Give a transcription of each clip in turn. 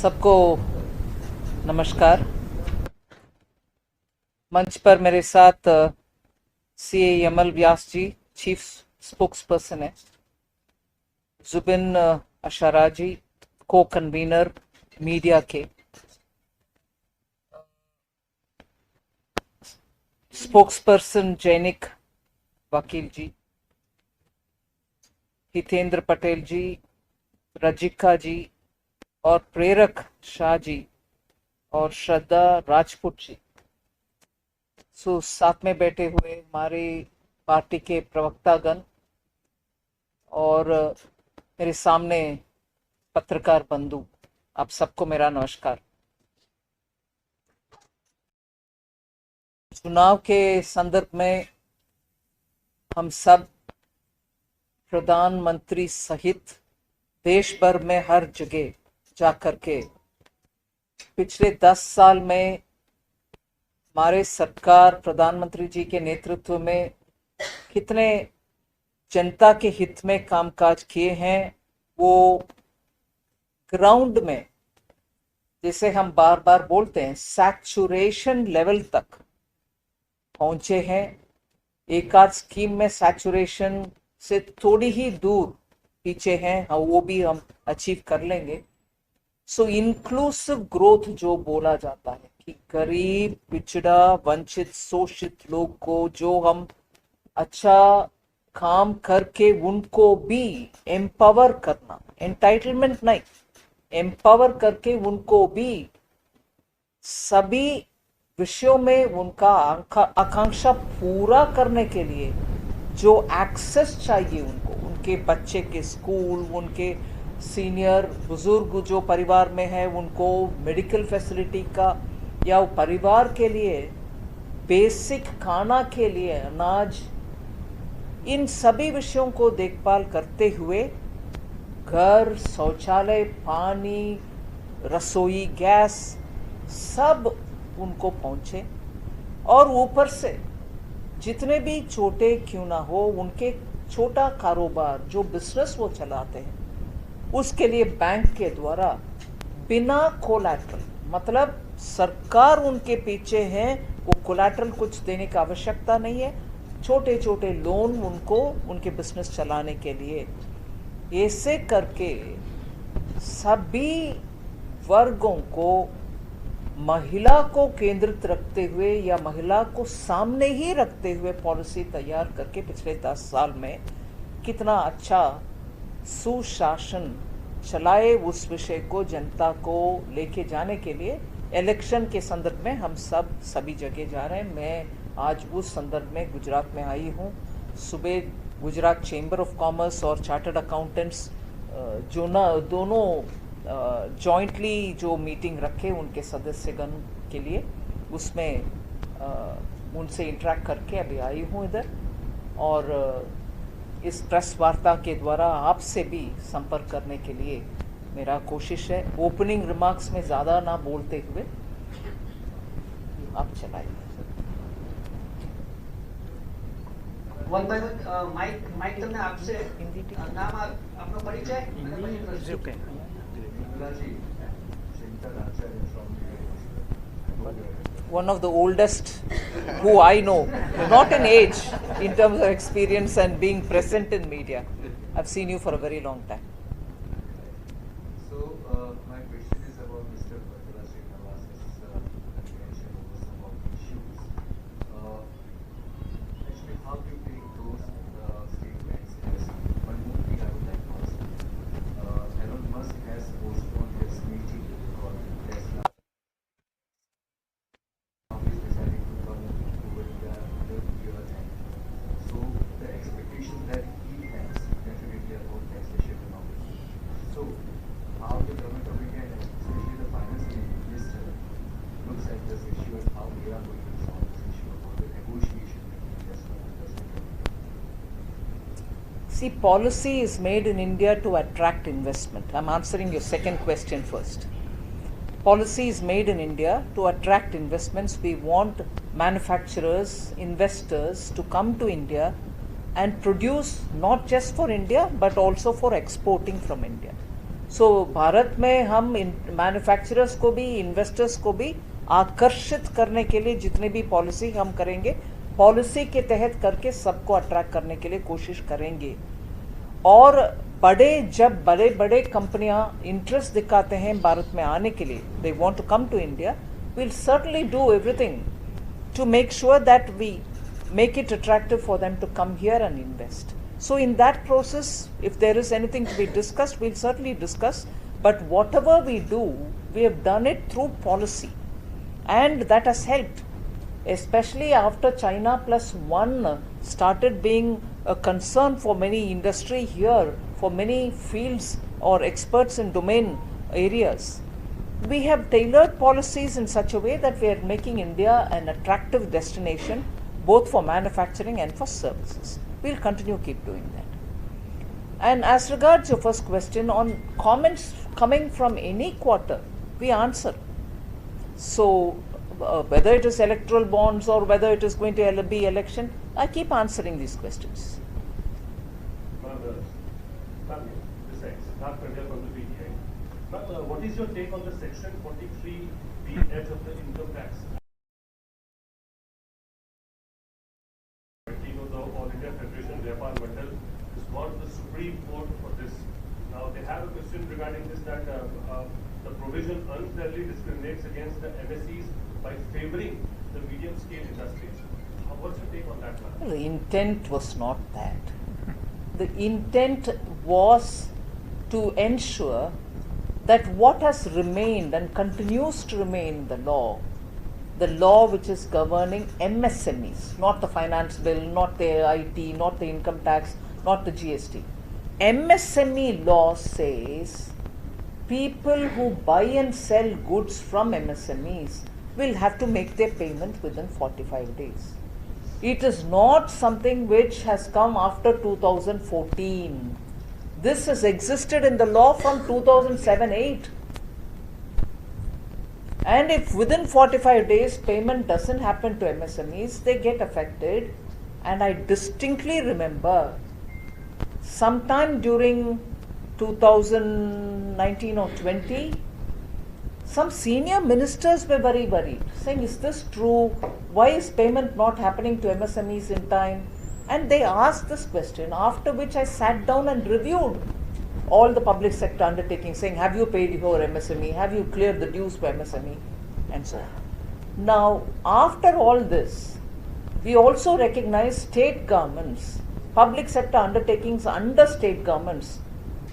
सबको नमस्कार। मंच पर मेरे साथ सीए यमल व्यास जी चीफ स्पोक्स पर्सन है, जुबिन अशारा जी को कन्वीनर मीडिया के, स्पोक्स पर्सन जैनिक वकील जी, हितेंद्र पटेल जी, रजिका जी और प्रेरक शाह जी और श्रद्धा राजपूत जी। साथ में बैठे हुए हमारे पार्टी के प्रवक्तागण और मेरे सामने पत्रकार बंधु, आप सबको मेरा नमस्कार। चुनाव के संदर्भ में हम सब प्रधानमंत्री सहित देश भर में हर जगह जाकर के पिछले 10 साल में हमारे सरकार प्रधानमंत्री जी के नेतृत्व में कितने जनता के हित में कामकाज किए हैं, वो ग्राउंड में, जिसे हम बार बार बोलते हैं, सैचुरेशन लेवल तक पहुंचे हैं। एक आध स्कीम में सैचुरेशन से थोड़ी ही दूर पीछे हैं, हाँ वो भी हम अचीव कर लेंगे। इंक्लूसिव ग्रोथ जो बोला जाता है कि गरीब, पिछड़ा, वंचित, शोषित लोग को जो हम अच्छा काम करके उनको भी एम्पावर करना, एंटाइटलमेंट नहीं, एम्पावर करके उनको भी सभी विषयों में उनका आकांक्षा पूरा करने के लिए जो एक्सेस चाहिए उनको, उनके बच्चे के स्कूल, उनके सीनियर बुजुर्ग जो परिवार में है उनको मेडिकल फैसिलिटी का, या परिवार के लिए बेसिक खाना के लिए अनाज, इन सभी विषयों को देखभाल करते हुए घर, शौचालय, पानी, रसोई गैस सब उनको पहुंचे। और ऊपर से जितने भी छोटे क्यों ना हो, उनके छोटा कारोबार जो बिजनेस वो चलाते हैं उसके लिए बैंक के द्वारा बिना कोलैटरल, मतलब सरकार उनके पीछे है, वो कोलैटरल कुछ देने की आवश्यकता नहीं है, छोटे छोटे लोन उनको उनके बिजनेस चलाने के लिए, ऐसे करके सभी वर्गों को महिला को केंद्रित रखते हुए या महिला को सामने ही रखते हुए पॉलिसी तैयार करके पिछले 10 साल में कितना अच्छा सुशासन चलाए, उस विषय को जनता को लेके जाने के लिए इलेक्शन के संदर्भ में हम सब सभी जगह जा रहे हैं। मैं आज उस संदर्भ में गुजरात में आई हूँ। सुबह गुजरात चेंबर ऑफ कॉमर्स और चार्टर्ड अकाउंटेंट्स जो ना दोनों जॉइंटली जो मीटिंग रखे उनके सदस्यगण के लिए, उसमें उनसे इंटरेक्ट करके अभी आई हूँ इधर, और इस प्रेस वार्ता के द्वारा आपसे भी संपर्क करने के लिए मेरा कोशिश है। ओपनिंग रिमार्क्स में ज़्यादा ना बोलते हुए आप चलाइए। वन बाय वन माइक તમને આપશે નામ આપનો પરિચય okay One of the oldest who I know, not in age, in terms of experience and being present in media. I've seen you for a very long time. So, my question is about Mr. Patala Srinivas's intervention over some of the issues. Actually, how do you take those statements as one more thing I would like to ask? Elon Musk has postponed his meeting called Tesla. Now he's deciding to come over India under your hand. So, the expectation that he has definitely about taxation and all. So, how the government of India and especially the finance minister looks at this issue and how they are going to solve this issue about the negotiation between Tesla and the state of India. See, policy is made in India to attract investment. I'm answering your second question first. Policy is made in India to attract investments. We want manufacturers, investors to come to India and produce not just for India but also for exporting from India. सो भारत में हम manufacturers को भी, investors को भी आकर्षित करने के लिए जितने भी पॉलिसी हम करेंगे, पॉलिसी के तहत करके सबको अट्रैक्ट करने के लिए कोशिश करेंगे। और जब बड़े बड़े कंपनियां इंटरेस्ट दिखाते हैं भारत में आने के लिए, they want to come to India, we'll certainly do everything to make sure that we make it attractive for them to come here and invest. So in that process, if there is anything to be discussed, we'll certainly discuss. But whatever we do, we have done it through policy. And that has helped, especially after China plus one started being a concern for many industry here, for many fields or experts in domain areas. We have tailored policies in such a way that we are making India an attractive destination both for manufacturing and for services. We'll continue keep doing that. And as regards your first question on comments coming from any quarter, we answer. So whether it is electoral bonds or whether it is going to be election, I keep answering these questions. What is your take on the Section 43B of the income tax? The All India Federation Vyapar Mandal has gone to the Supreme Court for this. Now they have a question regarding this, that the provision unfairly discriminates against the MSEs by favoring the medium scale industries. What's your take on that, ma'am? The intent was not that. The intent was to ensure that what has remained and continues to remain in the law which is governing MSMEs, not the finance bill, not the IT, not the income tax, not the GST. MSME law says people who buy and sell goods from MSMEs will have to make their payment within 45 days. It is not something which has come after 2014. This has existed in the law from 2007-8. And if within 45 days payment doesn't happen to MSMEs, they get affected. And I distinctly remember sometime during 2019 or 20, some senior ministers were very worried, saying, is this true? Why is payment not happening to MSMEs in time? And they asked this question, after which I sat down and reviewed all the public sector undertakings, saying, have you paid your MSME? Have you cleared the dues for MSME? And so on. Now, after all this, we also recognize state governments, public sector undertakings under state governments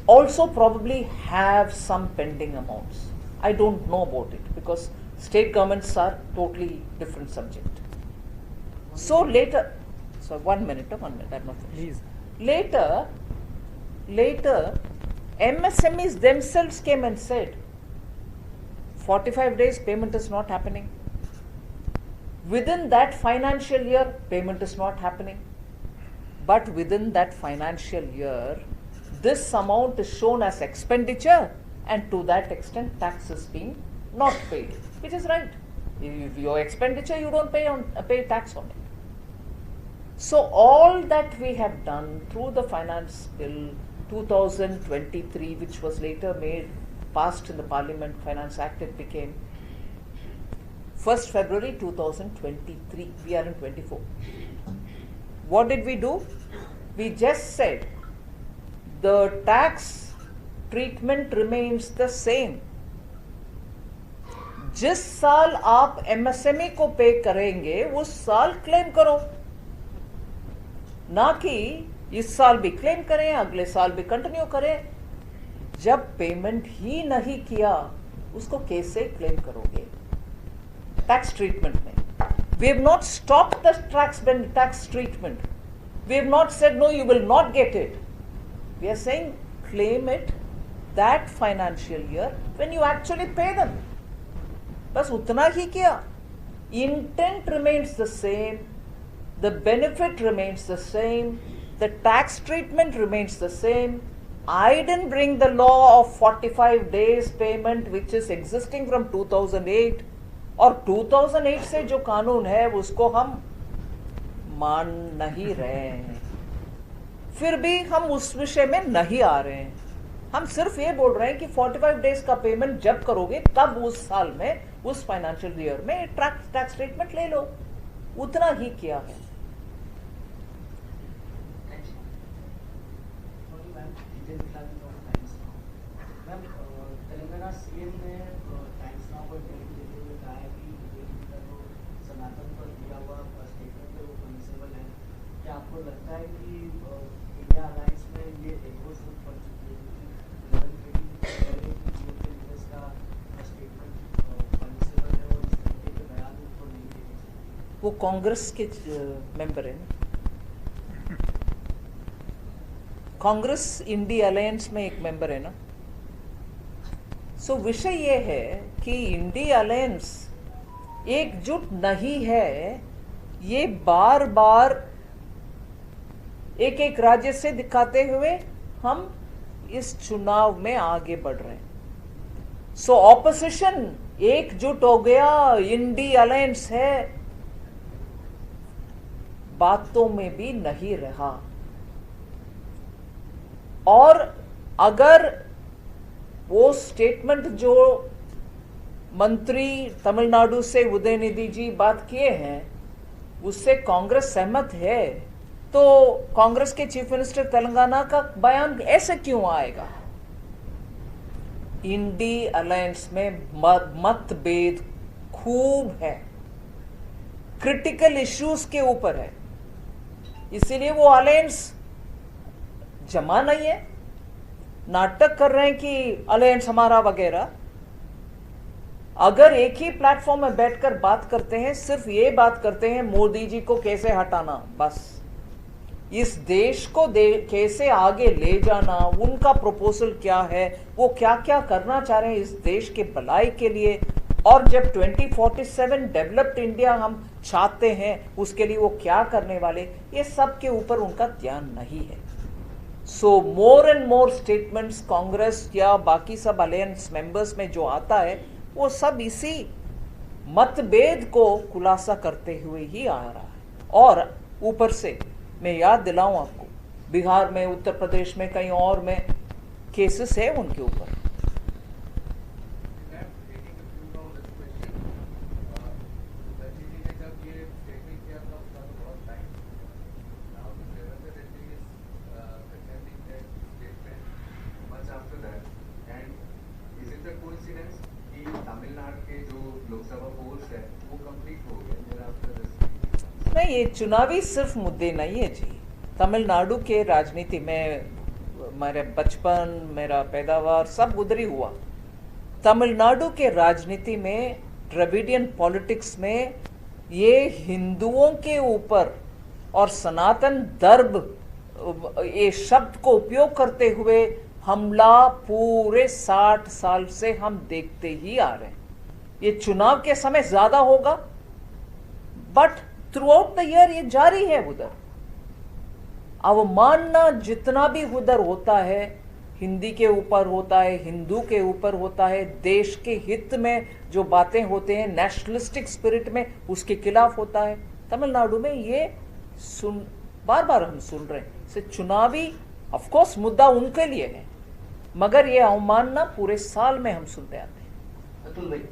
also probably have some pending amounts. I don't know about it because state governments are totally different subject. So later, so 1 minute, I'm not finished. Please. Later, MSMEs themselves came and said, 45 days payment is not happening. Within that financial year, payment is not happening. But within that financial year, this amount is shown as expenditure, and to that extent, tax is being not paid, which is right. If your expenditure, you don't pay tax on it. So all that we have done through the Finance Bill 2023, which was later passed in the Parliament, Finance Act, it became 1st February 2023. We are in 24. What did we do? We just said the tax treatment remains the same. जिस साल आप MSME को पे करेंगे उस साल claim करो, ना कि इस साल भी क्लेम करें, अगले साल भी कंटिन्यू करें। जब पेमेंट ही नहीं किया उसको कैसे क्लेम करोगे? टैक्स ट्रीटमेंट में we have not stopped the tax treatment. We have not said no, you will not get it. We are saying claim it that financial year when you actually pay them. बस उतना ही किया. Intent remains the same, the benefit remains the same, the tax treatment remains the same. I didn't bring the law of 45 days payment which is existing from 2008, और 2008 से जो कानून है उसको हम मान नहीं रहे हैं, फिर भी हम उस विषय में नहीं आ रहे हैं. हम सिर्फ ये बोल रहे हैं कि 45 डेज का पेमेंट जब करोगे तब उस साल में, उस फाइनेंशियल ईयर में टैक्स स्टेटमेंट ले लो, उतना ही किया है। मैम, तेलंगाना सीएम ने टाइम्स नाउ पर इंटरव्यू देते हुए कहा है कि योगी का जो सनातन पर दिया हुआ स्टेटमेंट है वो परमिसेबल है। क्या आपको लगता है कि इंडिया अलायंस में ये एक और छूट पड़ चुकी है का स्टेटमेंट परमिसेबल है और इस तरीके के बयान उनको नहीं देने चाहिए? वो कांग्रेस के मेंबर है ना, कांग्रेस इंडी अलायंस में एक मेंबर है ना। सो विषय ये है कि इंडी अलायंस एकजुट नहीं है, ये बार बार एक एक राज्य से दिखाते हुए हम इस चुनाव में आगे बढ़ रहे हैं। सो ऑपोजिशन एकजुट हो गया, इंडी अलायंस है, बातों में भी नहीं रहा। और अगर वो स्टेटमेंट जो मंत्री तमिलनाडु से उदयनिधि जी बात किए हैं उससे कांग्रेस सहमत है, तो कांग्रेस के चीफ मिनिस्टर तेलंगाना का बयान ऐसे क्यों आएगा? इंडी अलायंस में मतभेद खूब है, क्रिटिकल इश्यूज के ऊपर है, इसीलिए वो अलायंस जमा नहीं है। नाटक कर रहे हैं कि अलायंस हमारा वगैरह। अगर एक ही प्लेटफॉर्म में बैठकर बात करते हैं, सिर्फ ये बात करते हैं मोदी जी को कैसे हटाना, बस इस देश को कैसे आगे ले जाना, उनका प्रपोजल क्या है, वो क्या क्या करना चाह रहे हैं इस देश के भलाई के लिए, और जब 2047 डेवलप्ड इंडिया हम चाहते हैं उसके लिए वो क्या करने वाले, ये सब के ऊपर उनका ध्यान नहीं है। So more and more statements Congress या बाकी सब अलायंस मेंबर्स में जो आता है वो सब इसी मतभेद को खुलासा करते हुए ही आ रहा है। और ऊपर से मैं याद दिलाऊं आपको, बिहार में, उत्तर प्रदेश में, कहीं और में केसेस है उनके ऊपर। नहीं, ये चुनावी सिर्फ मुद्दे नहीं है जी। तमिलनाडु के राजनीति में मेरे बचपन, मेरा पैदावार सब उधर ही हुआ। तमिलनाडु के राजनीति में, द्रविडियन पॉलिटिक्स में, ये हिंदुओं के ऊपर और सनातन धर्म ये शब्द को उपयोग करते हुए हमला पूरे 60 साल से हम देखते ही आ रहे हैं। ये चुनाव के समय ज्यादा होगा, but through out the year ये जारी है। उधर अवमानना जितना भी उधर होता है, हिंदी के ऊपर होता है, हिंदू के ऊपर होता है, देश के हित में जो बातें होते हैं, नेशनलिस्टिक स्पिरिट में, उसके खिलाफ होता है। तमिलनाडु में ये बार बार हम सुन रहे हैं। से चुनावी ऑफ कोर्स मुद्दा उनके लिए है, मगर ये अवमानना पूरे साल में हम सुनते आते हैं। अतुल भाई,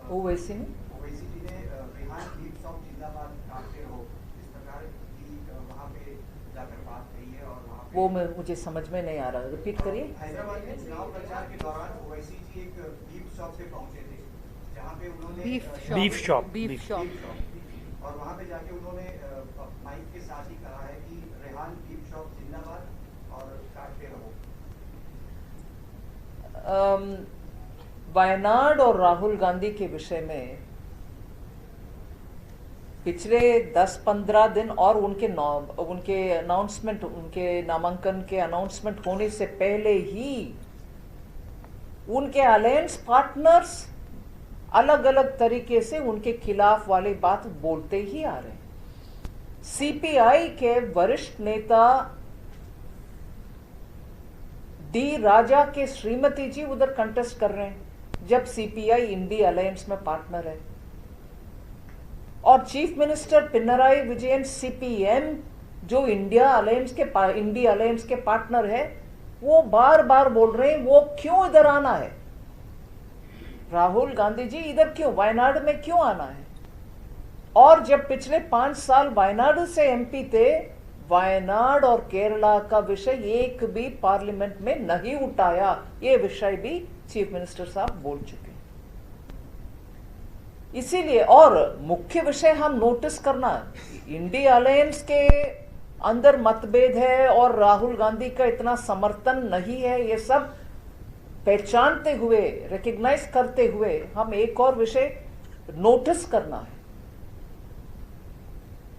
ओवैसी ने रेहान दीप शॉप जिंदाबाद काटते रहो, इस प्रकार की वहां पे जाकर बात कही है। और वहां पे वो मुझे समझ में नहीं आ रहा, रिपीट करिए। हैदराबाद में चुनाव प्रचार के दौरान ओवैसी जी एक दीप शॉप पे पहुंचे थे, जहां पे उन्होंने बीफ शॉप और वहां पे जाके उन्होंने माइक के साथ ही कहा है कि रेहान दीप शॉप जिंदाबाद और काटते रहो। वायनाड और राहुल गांधी के विषय में पिछले 10-15 दिन और उनके अनाउंसमेंट, उनके नामांकन के अनाउंसमेंट होने से पहले ही उनके अलायंस पार्टनर्स अलग अलग तरीके से उनके खिलाफ वाली बात बोलते ही आ रहे हैं। सीपीआई के वरिष्ठ नेता डी राजा के श्रीमती जी उधर कंटेस्ट कर रहे हैं जब सीपीआई इंडी अलायंस में पार्टनर है, और chief minister Pinarayi Vijayan CPM जो इंडी अलायंस के पार्टनर है, वो बार बार बोल रहे हैं वो क्यों इधर आना है, राहुल गांधी जी इधर क्यों, वायनाड में क्यों आना है। और जब पिछले 5 साल वायनाड से एमपी थे, वायनाड और केरला का विषय एक भी पार्लियामेंट में नहीं उठाया, ये विषय भी चीफ मिनिस्टर साहब बोल चुके हैं। इसीलिए, और मुख्य विषय हम नोटिस करना, इंडी अलायंस के अंदर मतभेद है और राहुल गांधी का इतना समर्थन नहीं है, ये सब पहचानते हुए, रिकॉग्नाइज करते हुए हम एक और विषय नोटिस करना है।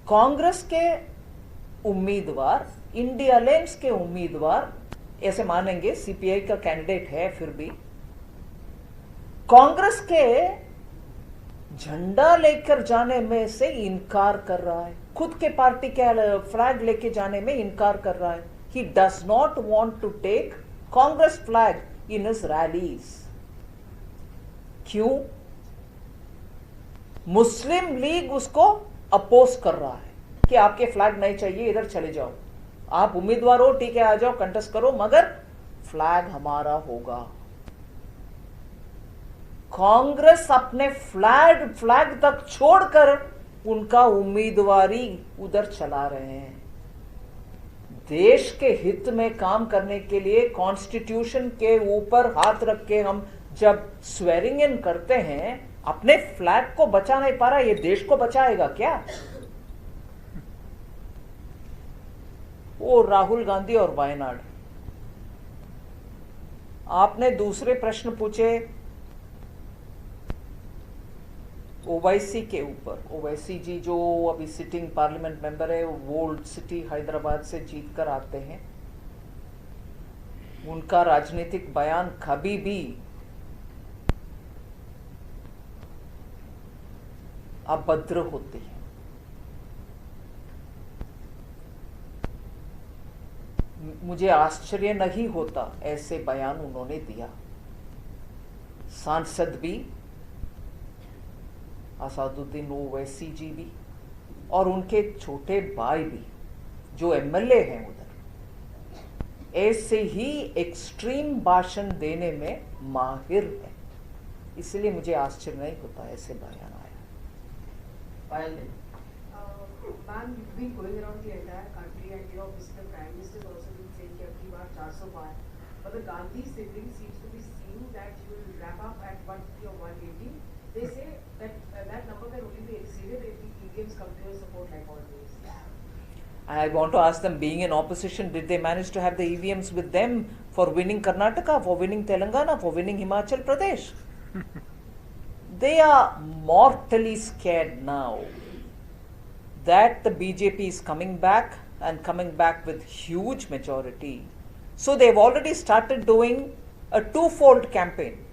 कांग्रेस के उम्मीदवार, इंडी अलायंस के उम्मीदवार ऐसे मानेंगे सीपीआई का कैंडिडेट है, फिर भी कांग्रेस के झंडा लेकर जाने में से इनकार कर रहा है, खुद के पार्टी के फ्लैग लेके जाने में इनकार कर रहा है। He does not want to take Congress flag in his rallies. क्यों? मुस्लिम लीग उसको अपोज कर रहा है कि आपके फ्लैग नहीं चाहिए, इधर चले जाओ, आप उम्मीदवार हो, ठीक है, आ जाओ, कंटेस्ट करो, मगर फ्लैग हमारा होगा। कांग्रेस अपने फ्लैग तक छोड़कर उनका उम्मीदवारी उधर चला रहे हैं। देश के हित में काम करने के लिए कॉन्स्टिट्यूशन के ऊपर हाथ रख के हम जब स्वेरिंग इन करते हैं, अपने फ्लैग को बचा नहीं पा रहा, ये देश को बचाएगा क्या? वो राहुल गांधी और वायनाड। आपने दूसरे प्रश्न पूछे ओवैसी के ऊपर। ओवैसी जी जो अभी सिटिंग पार्लियामेंट मेंबर है, वो ओल्ड सिटी हैदराबाद से जीत कर आते हैं। उनका राजनीतिक बयान कभी भी अभद्र होते हैं। मुझे आश्चर्य नहीं होता ऐसे बयान उन्होंने दिया। सांसद भी असदुद्दीन ओवैसी जी भी और उनके छोटे भाई भी जो एमएलए हैं उधर, ऐसे ही एक्सट्रीम भाषण देने में माहिर है। इसलिए मुझे आश्चर्य नहीं होता ऐसे बयान आया। पायल ने Ma'am, you've been going around the entire country and obviously the Prime Minister has also been saying कि अगली बार 400 पार, but the Gandhi sibling seems to be seeing that you will wrap up at 150 or 180. They say that that number can only be exceeded if the EVMs come to your support like always. I want to ask them, being in opposition, did they manage to have the EVMs with them for winning Karnataka, for winning Telangana, for winning Himachal Pradesh? They are mortally scared now that the BJP is coming back and coming back with huge majority. So they've already started doing a twofold campaign.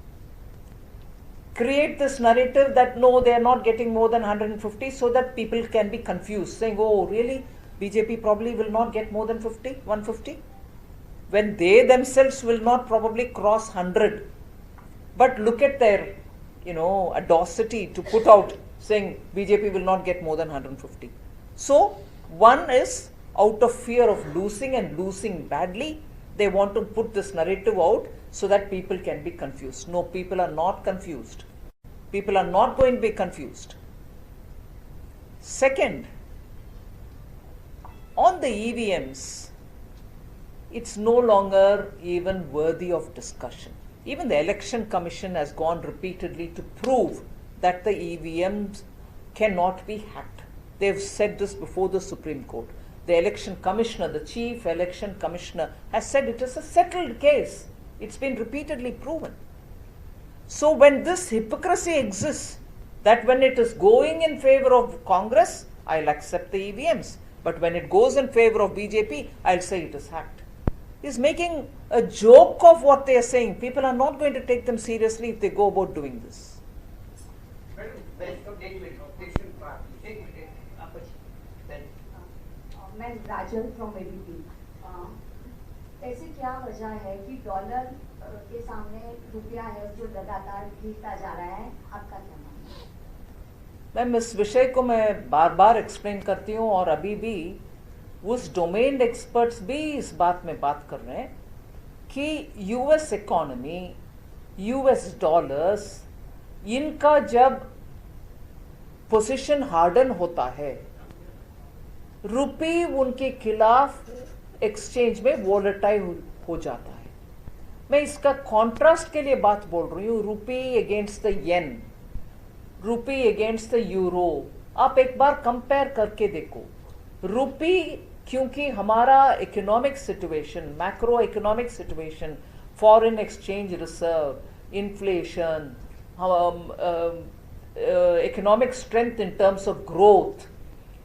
Create this narrative that no, they are not getting more than 150 so that people can be confused, saying, oh really, BJP probably will not get more than 150, when they themselves will not probably cross 100. But look at their, audacity to put out saying BJP will not get more than 150. So one is out of fear of losing and losing badly, they want to put this narrative out so that people can be confused. No, people are not confused. People are not going to be confused. Second, on the EVMs, it's no longer even worthy of discussion. Even the Election Commission has gone repeatedly to prove that the EVMs cannot be hacked. They've said this before the Supreme Court. The Election Commissioner, the Chief Election Commissioner, has said it is a settled case. It's been repeatedly proven. So when this hypocrisy exists, that when it is going in favor of Congress, I'll accept the EVMs. But when it goes in favor of BJP, I'll say it is hacked. Is making a joke of what they are saying. People are not going to take them seriously if they go about doing this. मैं राजल from ABP. ऐसे क्या वजह है कि dollar के सामने रुपया है जो लगातार गिरता जा रहा है, आपका क्या मानना है? मैम, इस विषय को मैं बार बार एक्सप्लेन करती हूँ और अभी भी उस डोमेन एक्सपर्ट्स भी इस बात में बात कर रहे हैं कि यूएस इकोनॉमी, यूएस डॉलर्स, इनका जब पोजीशन हार्डन होता है, रुपी उनके खिलाफ एक्सचेंज में वॉलेटाइल हो जाता है। मैं इसका कॉन्ट्रास्ट के लिए बात बोल रही हूँ, rupee against the yen, rupee against the euro. आप एक बार कंपेयर करके देखो। रुपी, क्योंकि हमारा economic situation, macro economic situation, foreign exchange reserve, inflation, economic strength in terms of growth,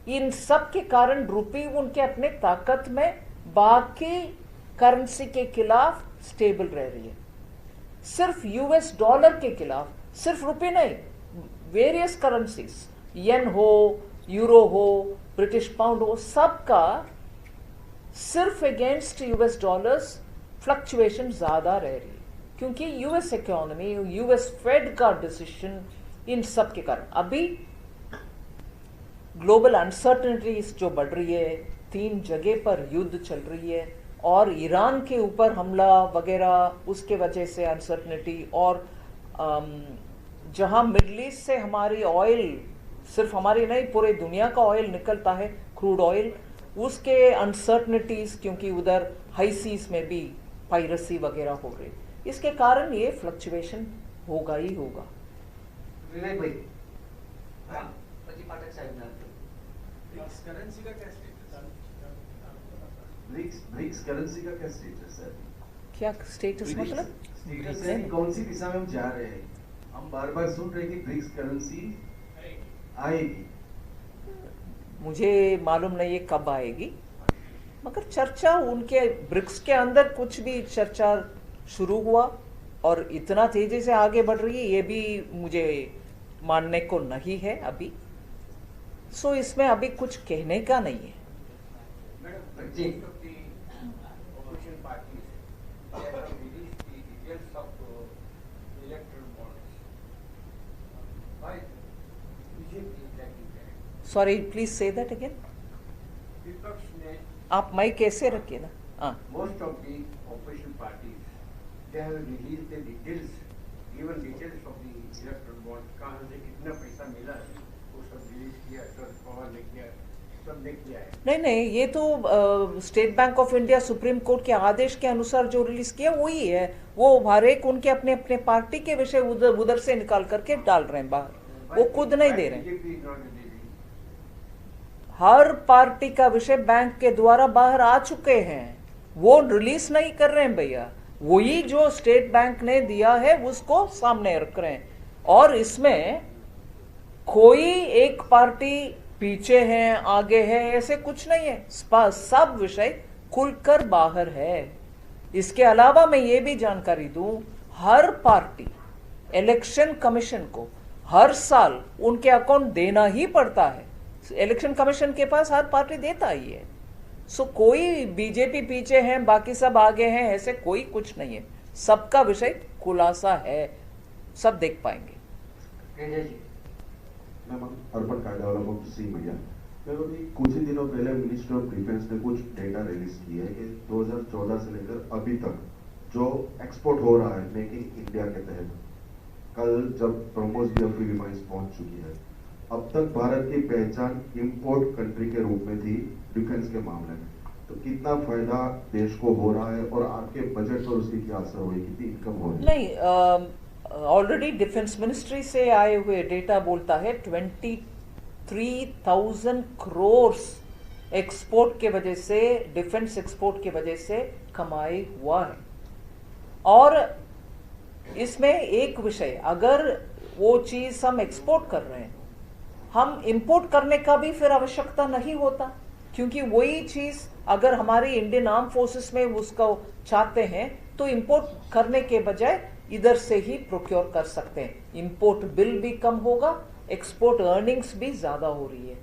इन सब के कारण रुपी उनके अपने ताकत में बाकी करेंसी के खिलाफ स्टेबल रह रही है। सिर्फ यूएस डॉलर के खिलाफ, सिर्फ रुपी नहीं, वेरियस करेंसीज, येन हो, यूरो हो, ब्रिटिश पाउंड हो, सबका सिर्फ अगेंस्ट यूएस डॉलर्स फ्लक्चुएशन ज्यादा रह रही है, क्योंकि यूएस इकोनॉमी, यूएस फेड का डिसीजन, इन सब के कारण अभी ग्लोबल अनसर्टेनिटीज जो बढ़ रही है, 3 जगह पर युद्ध चल रही है और ईरान के ऊपर हमला वगैरह, उसके वजह से अनसर्टेनिटी, और जहां मिडल ईस्ट से हमारी ऑयल, सिर्फ हमारी नहीं पूरे दुनिया का ऑयल निकलता है, क्रूड ऑयल, उसके अनसर्टेनिटीज, क्योंकि उधर हाई सीज में भी पायरेसी वगैरह हो रही, इसके कारण ये फ्लक्चुएशन होगा ही होगा। विवेक भाई, करेंसी का क्या स्टेटस? ब्रिक्स करेंसी का क्या स्टेटस है? क्या स्टेटस मतलब? स्टेटस है कौन सी दिशा में हम जा रहे हैं? हम बार बार सुन रहे हैं कि ब्रिक्स करेंसी आएगी। मुझे मालूम नहीं है कब आएगी, मगर चर्चा उनके ब्रिक्स के अंदर कुछ भी चर्चा शुरू हुआ और इतना तेजी से आगे बढ़ रही है, ये भी मुझे मानने को नहीं है अभी। सो इसमें अभी कुछ कहने का नहीं है। जी, sorry, please say that again. आप माइक कैसे रखिए ना। हाँ, Most of the opposition parties, they have released the details, given details of the electoral bond, कहाँ से कितना पैसा मिला है, वो सब रिलीज किया, शरद पवार ने किया, सब ने किया है। नहीं नहीं, ये तो state bank of India supreme court के आदेश के अनुसार जो रिलीज किया वही है। वो हर एक उनके अपने अपने पार्टी के विषय उधर से निकाल करके डाल रहे हैं बाहर, वो खुद नहीं दे रहे हैं। BJP is not releasing. Her party का विषय बैंक के द्वारा बाहर आ चुके हैं, वो रिलीज नहीं कर रहे हैं भैया। वही जो स्टेट बैंक ने दिया है उसको सामने रख रहे हैं, और इसमें कोई एक पार्टी पीछे है आगे है ऐसे कुछ नहीं है, सब विषय खुलकर बाहर है। इसके अलावा मैं ये भी जानकारी दूं, हर पार्टी इलेक्शन कमीशन को हर साल उनके अकाउंट देना ही पड़ता है। इलेक्शन कमीशन के पास हर पार्टी देता ही है। सो कोई बीजेपी पीछे है बाकी सब आगे हैं ऐसे कोई कुछ नहीं है, सबका विषय खुलासा है, सब देख पाएंगे। केजे जी, मैं अर्पण कायदावाला फ्रॉम सी मीडिया। मैं अभी कुछ ही दिनों पहले मिनिस्ट्री ऑफ डिफेंस ने कुछ डेटा रिलीज किया है कि 2014 से लेकर अभी तक जो एक्सपोर्ट हो रहा है मेक इन इंडिया के तहत, कल जब ब्रह्मोस भी अपनी रिफाइंस पहुंच चुकी है, अब तक भारत की पहचान इंपोर्ट कंट्री के रूप में थी डिफेंस के मामले में। तो कितना फायदा देश को हो रहा है और आपके बजट पर उसकी क्या असर हुई, कितनी इनकम हो रही है? नहीं, ऑलरेडी डिफेंस मिनिस्ट्री से आए हुए डेटा बोलता है 23,000 करोड़ एक्सपोर्ट के वजह से, डिफेंस एक्सपोर्ट के वजह से कमाई हुआ है। और इसमें एक विषय, अगर वो चीज हम एक्सपोर्ट कर रहे हैं, हम इंपोर्ट करने का भी फिर आवश्यकता नहीं होता। क्योंकि वही चीज अगर हमारी इंडियन आर्म फोर्सेस में उसको चाहते हैं तो इंपोर्ट करने के बजाय इधर से ही प्रोक्योर कर सकते हैं। इंपोर्ट बिल भी कम होगा, एक्सपोर्ट अर्निंग्स भी ज्यादा हो रही है।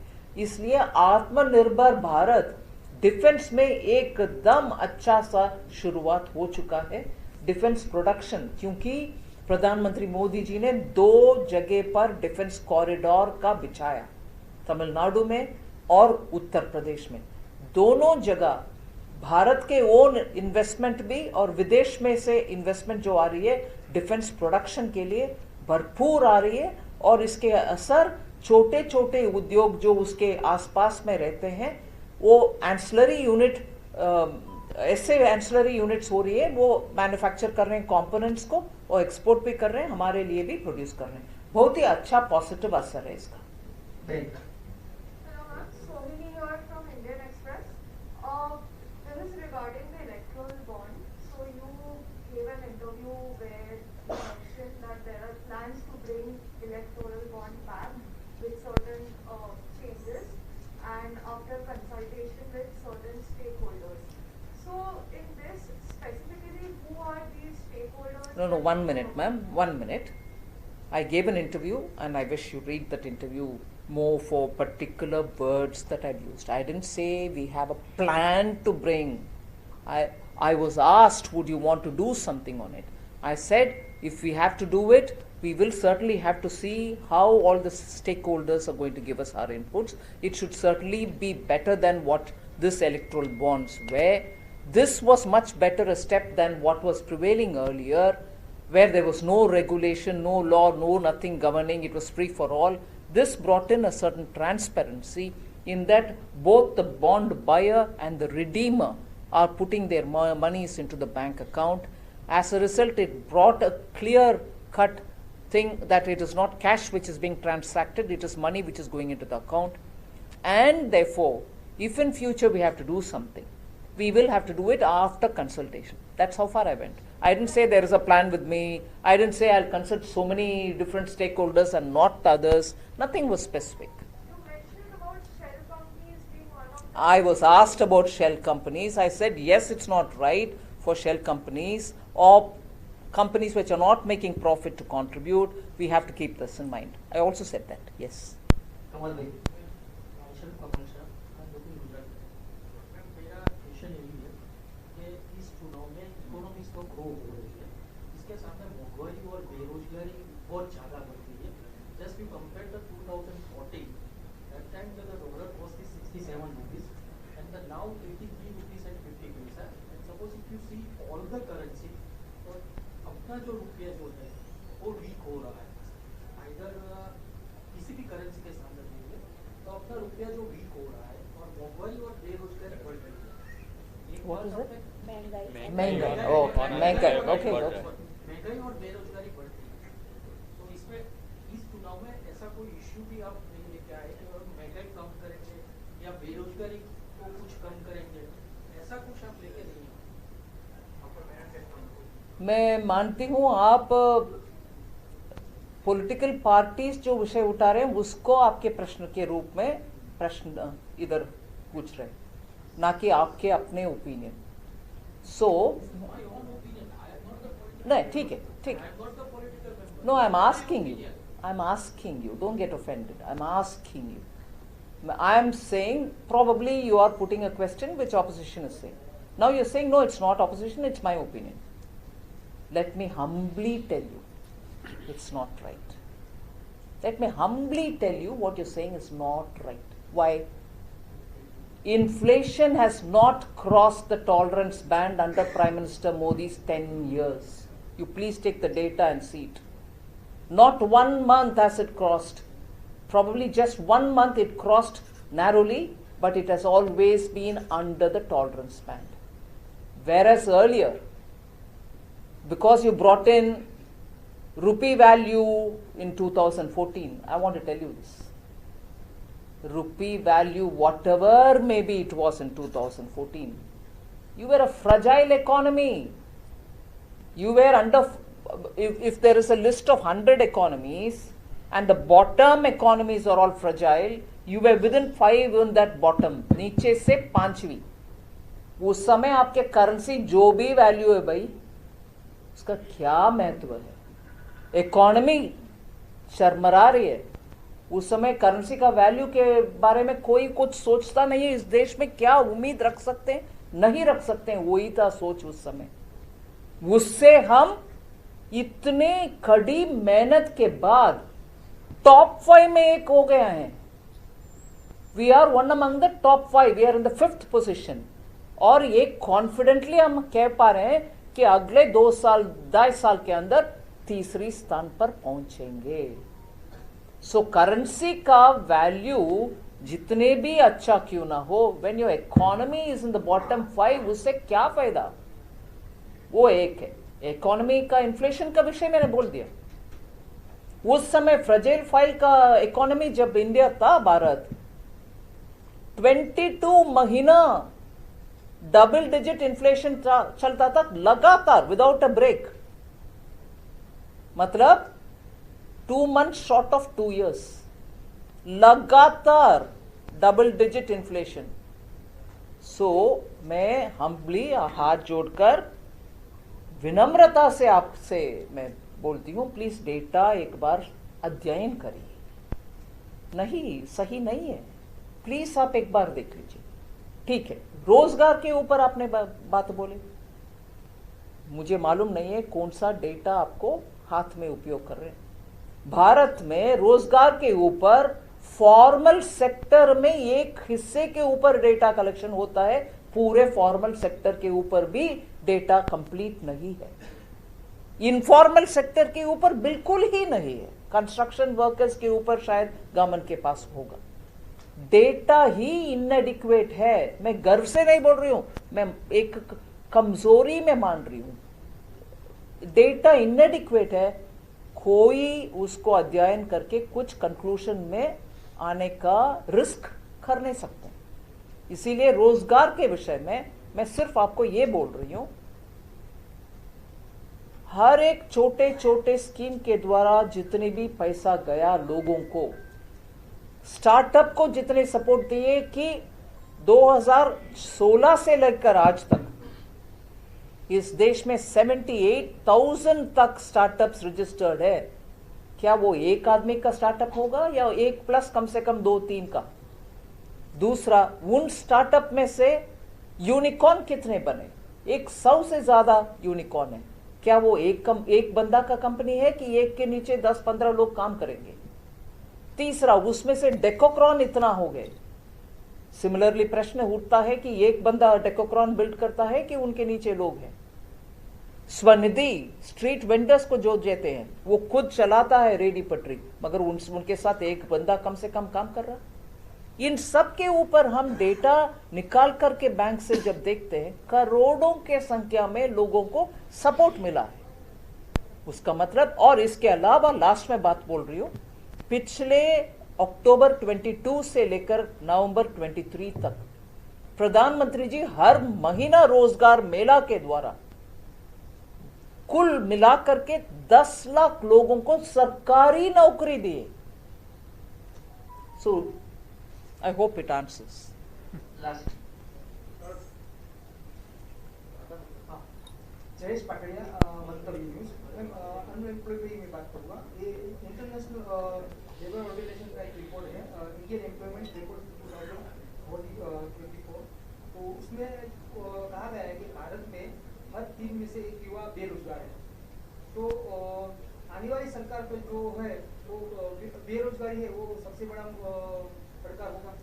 इसलिए आत्मनिर्भर भारत डिफेंस में एकदम अच्छा सा शुरुआत हो चुका है। डिफेंस प्रोडक्शन, क्योंकि प्रधानमंत्री मोदी जी ने 2 जगह पर डिफेंस कॉरिडोर का बिछाया, तमिलनाडु में और उत्तर प्रदेश में। दोनों जगह भारत के ओन इन्वेस्टमेंट भी और विदेश में से इन्वेस्टमेंट जो आ रही है डिफेंस प्रोडक्शन के लिए भरपूर आ रही है, और इसके असर छोटे छोटे उद्योग जो उसके आसपास में रहते हैं वो एंसिलरी यूनिट, ऐसे एंसिलरी यूनिट्स हो रही है, वो मैन्युफैक्चर कर रहे हैं कंपोनेंट्स को और एक्सपोर्ट भी कर रहे हैं, हमारे लिए भी प्रोड्यूस कर रहे हैं। बहुत ही अच्छा पॉजिटिव असर है इसका। Hello ma'am, Sohini here from Indian Express. This is regarding the electoral bond. So you gave an interview where you mentioned that there are plans to bring electoral bond back with certain changes and after consultation with certain stakeholders. So in this specifically, who are these stakeholders? No, 1 minute, ma'am, 1 minute. I gave an interview and I wish you read that interview more for particular words that I've used. I didn't say we have a plan to bring. I was asked, would you want to do something on it? I said, if we have to do it, we will certainly have to see how all the stakeholders are going to give us our inputs. It should certainly be better than what this electoral bonds were. This was much better a step than what was prevailing earlier, where there was no regulation, no law, no nothing governing, it was free for all. This brought in a certain transparency in that both the bond buyer and the redeemer are putting their monies into the bank account. As a result, it brought a clear cut thing that it is not cash which is being transacted, it is money which is going into the account. And therefore, if in future we have to do something, we will have to do it after consultation. That's how far I went. I didn't say there is a plan with me. I didn't say I'll consult so many different stakeholders and not others. Nothing was specific. You mentioned about shell companies being one of the I was asked about shell companies. I said, yes, it's not right for shell companies or companies which are not making profit to contribute. We have to keep this in mind. I also said that, yes. कमल भाई कमल sir, मैं दक्षिण गुजरात में मेरा question यही है कि इस चुनाव में इकोनॉमिक्स तो ग्रो हो रही है, इसके सामने महंगाई और बेरोजगारी बहुत ज़्यादा बढ़ गई है. Just you compare the 2014, that time the dollar cost is 67 rupees and the now 83 rupees and 50 paisa. And suppose if you see all the currency, तो अपना जो रुपया जो है वो वीक हो रहा है. आइदर किसी भी करेंसी के सामने देखिए तो अपना रुपया जो वीक हो रहा है और महंगाई और बेरोजगारी बढ़ रही है. एक What बात is it? आपने महंगाई. Oh, महंगाई. Okay, okay. महंगाई और बेरोजगारी बढ़ रही है. तो इसमें इस चुनाव में ऐसा कोई इश्यू भी आप नहीं लेके आए कि और महंगाई कम करेंगे या बेरोजगारी को कुछ कम करेंगे, ऐसा कुछ आप लेके नहीं आए. मैं मानती हूँ आप पॉलिटिकल पार्टीज जो विषय उठा रहे हैं उसको आपके प्रश्न के रूप में प्रश्न इधर पूछ रहे हैं, ना कि आपके अपने ओपिनियन. सो नहीं, ठीक है, ठीक है. No, I am asking you, don't get offended. I am asking you. I am saying probably you are putting a question which opposition is saying. Now you are saying no, it's not opposition, it's my opinion. Let me humbly tell you, it's not right. Let me humbly tell you what you're saying is not right. Why? Inflation has not crossed the tolerance band under Prime Minister Modi's 10 years. You please take the data and see it. Not 1 month has it crossed. Probably just 1 month it crossed narrowly, but it has always been under the tolerance band. Whereas earlier, because you brought in rupee value in 2014, I want to tell you this. Rupee value, whatever maybe it was in 2014, you were a fragile economy. You were under, if there is a list of 100 economies, and the bottom economies are all fragile, you were within 5 in that bottom, नीचे से 5वीं, उस समय आपके currency जो भी value है भाई, उसका क्या महत्व है? इकोनॉमी शर्मरा रही है, उस समय करेंसी का वैल्यू के बारे में कोई कुछ सोचता नहीं है। इस देश में क्या उम्मीद रख सकते हैं, नहीं रख सकते हैं, वही था सोच उस समय। उससे हम इतने कड़ी मेहनत के बाद टॉप 5 में एक हो गया है। We are one among the top 5, we are in the 5th position, और ये कॉन्फिडेंटली हम कह पा रहे हैं कि अगले 2-2.5 साल के अंदर 3रे स्थान पर पहुंचेंगे। सो करेंसी का वैल्यू जितने भी अच्छा क्यों ना हो, when your economy is in the bottom 5, उससे क्या फायदा? वो एक है। इकोनॉमी का इन्फ्लेशन का विषय मैंने बोल दिया। उस समय फ्रजाइल फाइल का इकोनॉमी जब इंडिया था, भारत 22 महीना डबल डिजिट इन्फ्लेशन चलता था लगातार, विदाउट अ ब्रेक, मतलब 2 months शॉर्ट ऑफ 2 years, लगातार डबल डिजिट इन्फ्लेशन। सो मैं हम्बली हाथ जोड़कर विनम्रता से आपसे मैं बोलती हूं, प्लीज डेटा एक बार अध्ययन करिए। नहीं, सही नहीं है, प्लीज आप एक बार देख लीजिए। ठीक है, रोजगार के ऊपर आपने बात बोली, मुझे मालूम नहीं है कौन सा डेटा आपको हाथ में उपयोग कर रहे हैं। भारत में रोजगार के ऊपर फॉर्मल सेक्टर में एक हिस्से के ऊपर डेटा कलेक्शन होता है, पूरे फॉर्मल सेक्टर के ऊपर भी डेटा कंप्लीट नहीं है। इनफॉर्मल सेक्टर के ऊपर बिल्कुल ही नहीं है। कंस्ट्रक्शन वर्कर्स के ऊपर शायद गवर्नमेंट के पास होगा। डेटा ही इनएडिक्वेट है। मैं गर्व से नहीं बोल रही हूं, मैं एक कमजोरी में मान रही हूं। डेटा इनएडिक्वेट है, कोई उसको अध्ययन करके कुछ कंक्लूजन में आने का रिस्क कर नहीं सकते। इसीलिए रोजगार के विषय में मैं सिर्फ आपको ये बोल रही हूं, हर एक छोटे छोटे स्कीम के द्वारा जितने भी पैसा गया लोगों को, स्टार्टअप को जितने सपोर्ट दिए कि 2016 से लेकर आज तक इस देश में 78,000 तक स्टार्टअप्स रजिस्टर्ड है। क्या वो एक आदमी का स्टार्टअप होगा या एक प्लस कम से कम 2-3 का? दूसरा, उन स्टार्टअप में से यूनिकॉर्न कितने बने? 100 से ज्यादा यूनिकॉर्न है। क्या वो एक बंदा का कंपनी है कि एक के नीचे 10-15 लोग काम करेंगे? तीसरा, उसमें से डेकोक्रॉन इतना हो गए। सिमिलरली प्रश्न उठता है कि एक बंदा डेकोक्रॉन बिल्ड करता है कि उनके नीचे लोग हैं? स्वनिधि स्ट्रीट वेंडर्स को जो देते हैं वो खुद चलाता है रेडी पटरी, मगर उनके साथ एक बंदा कम से कम काम कर रहा। इन सब के ऊपर हम डेटा निकाल करके बैंक से जब देखते हैं, करोड़ों के संख्या में लोगों को सपोर्ट मिला है। उसका मतलब, और इसके अलावा लास्ट में बात बोल रही हूं, पिछले अक्टूबर 22 से लेकर नवंबर 23 तक प्रधानमंत्री जी हर महीना रोजगार मेला के द्वारा कुल मिलाकर के 10 लाख लोगों को सरकारी नौकरी दी। So I hope it answers. Last Jayesh Patadiya, Mantavya news. Ma'am, unemployed पे ही मैं बात करूँगा। ये इंटरनेशनल लेबर ऑर्गेनाइजेशन का एक रिपोर्ट है, इंडियन एम्प्लॉयमेंट रिपोर्ट 2024। तो उसमें कहा गया है कि भारत में हर 3 में से 1 युवा बेरोजगार है। तो आने वाली सरकार पर जो है वो बेरोजगारी है, वो सबसे बड़ा पड़कार होगा।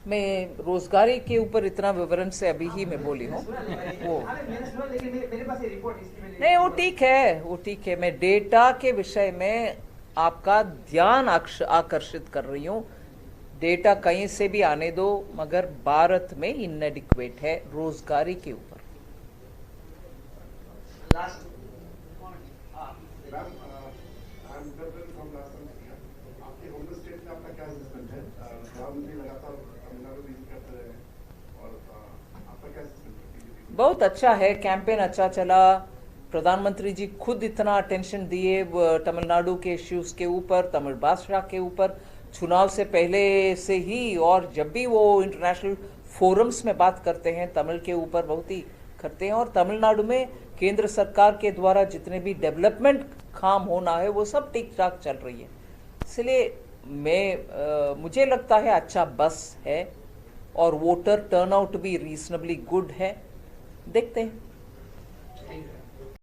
मैं रोजगारी के ऊपर इतना विवरण से अभी ही मैं बोली हूँ। वो मेरे पास ये रिपोर्ट नहीं, वो ठीक है, वो ठीक है। मैं डेटा के विषय में आपका ध्यान आकर्षित कर रही हूँ। डेटा कहीं से भी आने दो, मगर भारत में इनएडिक्वेट है रोजगारी के ऊपर। लास्ट आपके होम स्टेट में आपका क्या असेसमेंट है? प्रधानमंत्री लगातार तमिलनाडु विजिट करते रहे हैं और आपका क्या असेसमेंट है? बहुत अच्छा है, कैंपेन अच्छा चला। प्रधानमंत्री जी खुद इतना अटेंशन दिए तमिलनाडु के इश्यूज के ऊपर, तमिल भाषा के ऊपर, चुनाव से पहले से ही, और जब भी वो इंटरनेशनल फोरम्स में बात करते हैं तमिल के ऊपर बहुत ही करते हैं। और तमिलनाडु में केंद्र सरकार के द्वारा जितने भी डेवलपमेंट काम होना है वो सब ठीक ठाक चल रही है। इसलिए मुझे लगता है अच्छा बस है और वोटर टर्नआउट भी रीजनेबली गुड है। देखते हैं।